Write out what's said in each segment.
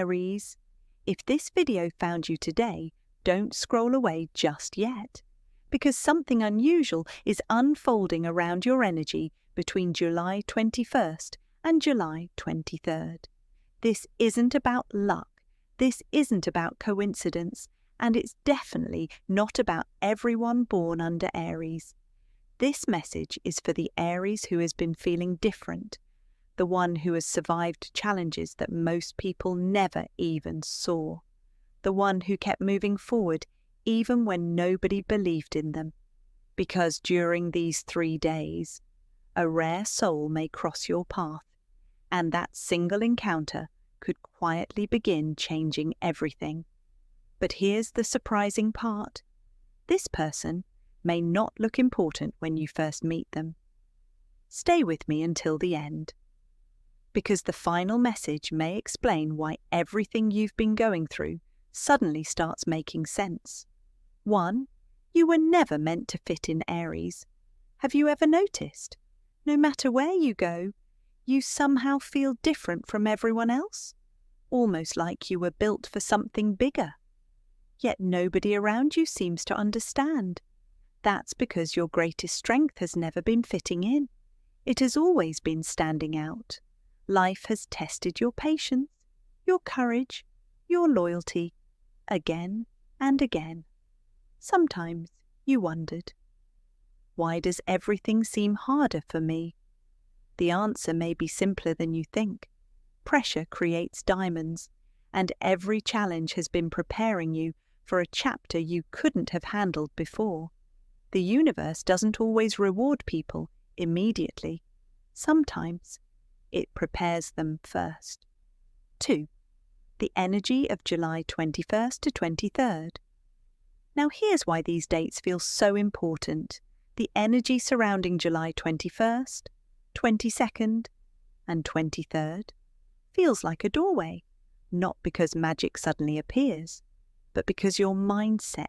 Aries. If this video found you today, don't scroll away just yet, because something unusual is unfolding around your energy between July 21st and July 23rd. This isn't about luck, this isn't about coincidence, and it's definitely not about everyone born under Aries. This message is for the Aries who has been feeling different, the one who has survived challenges that most people never even saw, the one who kept moving forward even when nobody believed in them. Because during these 3 days, a rare soul may cross your path, and that single encounter could quietly begin changing everything. But here's the surprising part. This person may not look important when you first meet them. Stay with me until the end, because the final message may explain why everything you've been going through suddenly starts making sense. 1. You were never meant to fit in Aries. Have you ever noticed? No matter where you go, you somehow feel different from everyone else, almost like you were built for something bigger. Yet nobody around you seems to understand. That's because your greatest strength has never been fitting in. It has always been standing out. Life has tested your patience, your courage, your loyalty, again and again. Sometimes you wondered, why does everything seem harder for me? The answer may be simpler than you think. Pressure creates diamonds, and every challenge has been preparing you for a chapter you couldn't have handled before. The universe doesn't always reward people immediately. Sometimes it prepares them first. 2. The energy of July 21st to 23rd. Now here's why these dates feel so important. The energy surrounding July 21st, 22nd, and 23rd feels like a doorway, not because magic suddenly appears, but because your mindset,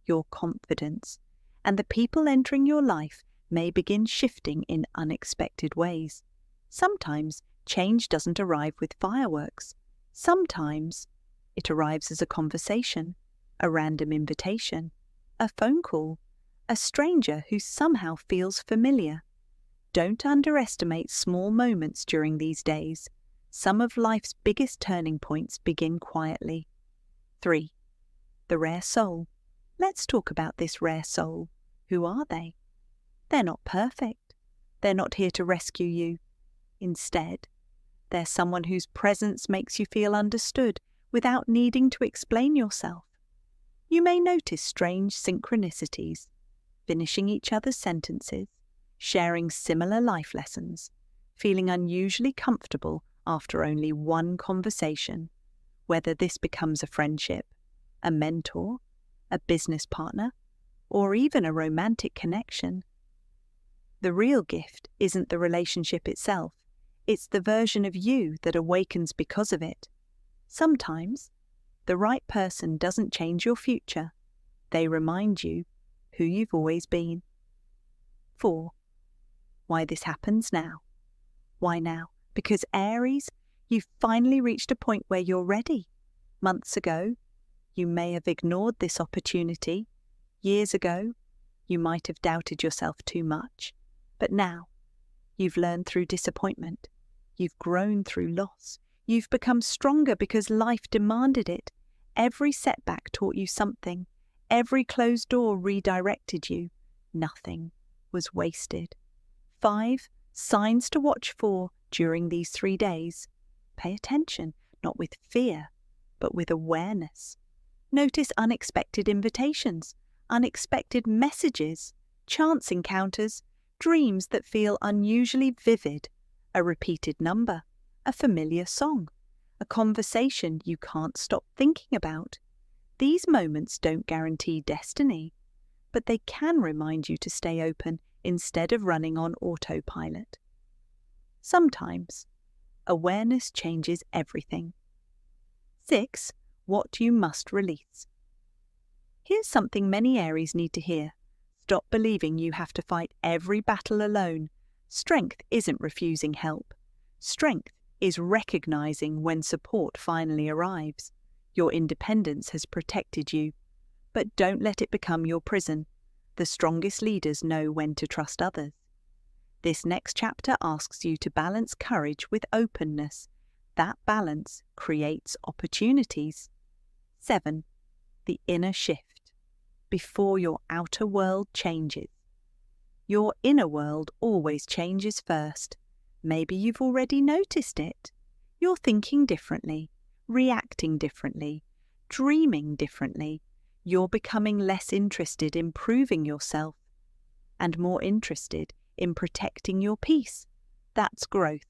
your confidence, and the people entering your life may begin shifting in unexpected ways. Sometimes change doesn't arrive with fireworks. Sometimes it arrives as a conversation, a random invitation, a phone call, a stranger who somehow feels familiar. Don't underestimate small moments during these days. Some of life's biggest turning points begin quietly. 3. The rare soul. Let's talk about this rare soul. Who are they? They're not perfect. They're not here to rescue you. Instead, they're someone whose presence makes you feel understood without needing to explain yourself. You may notice strange synchronicities, finishing each other's sentences, sharing similar life lessons, feeling unusually comfortable after only one conversation, whether this becomes a friendship, a mentor, a business partner, or even a romantic connection. The real gift isn't the relationship itself, it's the version of you that awakens because of it. Sometimes, the right person doesn't change your future, they remind you who you've always been. 4. Why this happens now. Why now? Because Aries, you've finally reached a point where you're ready. Months ago, you may have ignored this opportunity. Years ago, you might have doubted yourself too much. But now, you've learned through disappointment. You've grown through loss. You've become stronger because life demanded it. Every setback taught you something. Every closed door redirected you. Nothing was wasted. 5 signs to watch for during these 3 days. Pay attention, not with fear, but with awareness. Notice unexpected invitations, unexpected messages, chance encounters, dreams that feel unusually vivid, a repeated number, a familiar song, a conversation you can't stop thinking about. These moments don't guarantee destiny, but they can remind you to stay open instead of running on autopilot. Sometimes, awareness changes everything. 6. What you must release. Here's something many Aries need to hear. Stop believing you have to fight every battle alone. Strength isn't refusing help. Strength is recognizing when support finally arrives. Your independence has protected you, but don't let it become your prison. The strongest leaders know when to trust others. This next chapter asks you to balance courage with openness. That balance creates opportunities. 7. The inner shift. Before your outer world changes. Your inner world always changes first. Maybe you've already noticed it. You're thinking differently, reacting differently, dreaming differently. You're becoming less interested in proving yourself and more interested in protecting your peace. That's growth.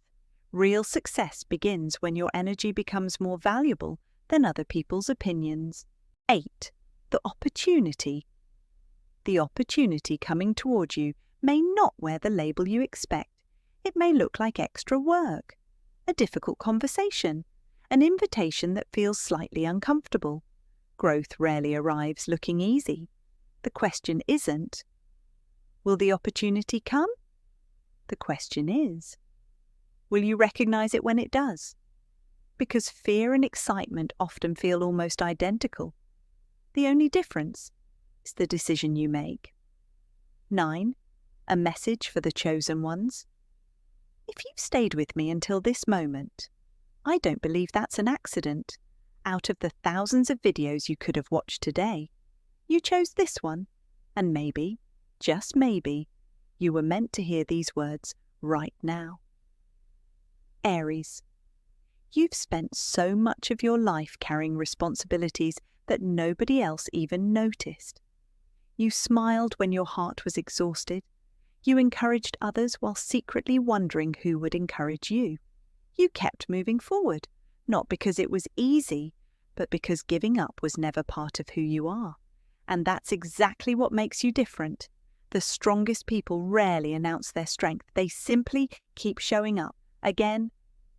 Real success begins when your energy becomes more valuable than other people's opinions. 8. The opportunity. The opportunity coming toward you may not wear the label you expect. It may look like extra work, a difficult conversation, an invitation that feels slightly uncomfortable. Growth rarely arrives looking easy. The question isn't, will the opportunity come? The question is, will you recognize it when it does? Because fear and excitement often feel almost identical. The only difference is the decision you make. 9. A message for the chosen ones. If you've stayed with me until this moment, I don't believe that's an accident. Out of the thousands of videos you could have watched today, you chose this one, and maybe, just maybe, you were meant to hear these words right now. Aries. You've spent so much of your life carrying responsibilities that nobody else even noticed. You smiled when your heart was exhausted. You encouraged others while secretly wondering who would encourage you. You kept moving forward, not because it was easy, but because giving up was never part of who you are. And that's exactly what makes you different. The strongest people rarely announce their strength. They simply keep showing up again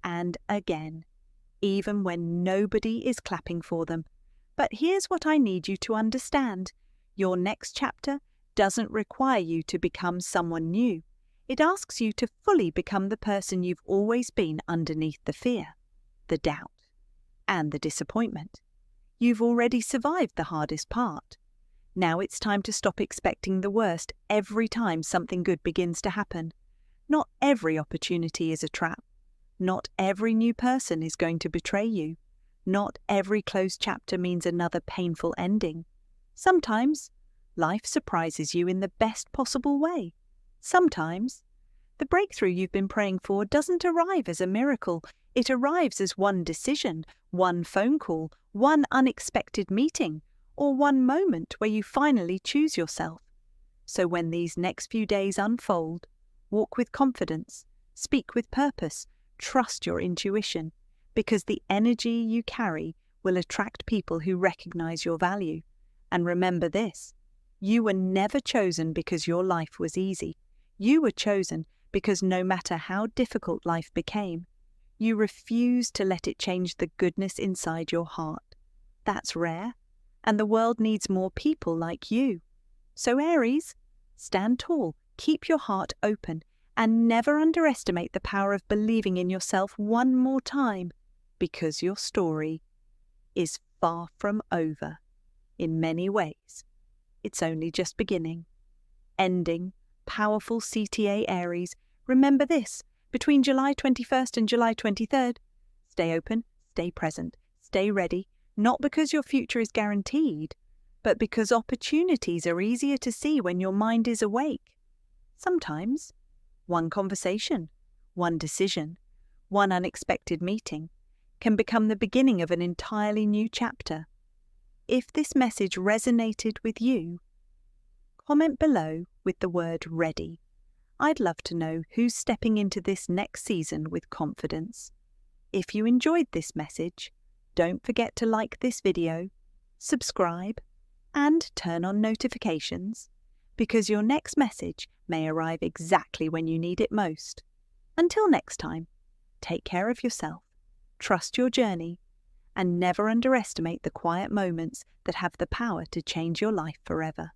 and again, even when nobody is clapping for them. But here's what I need you to understand. Your next chapter doesn't require you to become someone new. It asks you to fully become the person you've always been underneath the fear, the doubt, and the disappointment. You've already survived the hardest part. Now it's time to stop expecting the worst every time something good begins to happen. Not every opportunity is a trap. Not every new person is going to betray you. Not every closed chapter means another painful ending. Sometimes, life surprises you in the best possible way. Sometimes, the breakthrough you've been praying for doesn't arrive as a miracle. It arrives as one decision, one phone call, one unexpected meeting, or one moment where you finally choose yourself. So when these next few days unfold, walk with confidence, speak with purpose, trust your intuition, because the energy you carry will attract people who recognize your value. And remember this, you were never chosen because your life was easy. You were chosen because no matter how difficult life became, you refused to let it change the goodness inside your heart. That's rare, and the world needs more people like you. So Aries, stand tall, keep your heart open, and never underestimate the power of believing in yourself one more time, because your story is far from over. In many ways, it's only just beginning. Ending, powerful CTA Aries. Remember this, between July 21st and July 23rd, stay open, stay present, stay ready, not because your future is guaranteed, but because opportunities are easier to see when your mind is awake. Sometimes, one conversation, one decision, one unexpected meeting can become the beginning of an entirely new chapter. If this message resonated with you, comment below with the word ready. I'd love to know who's stepping into this next season with confidence. If you enjoyed this message, don't forget to like this video, subscribe, and turn on notifications, because your next message may arrive exactly when you need it most. Until next time, take care of yourself, trust your journey, and never underestimate the quiet moments that have the power to change your life forever.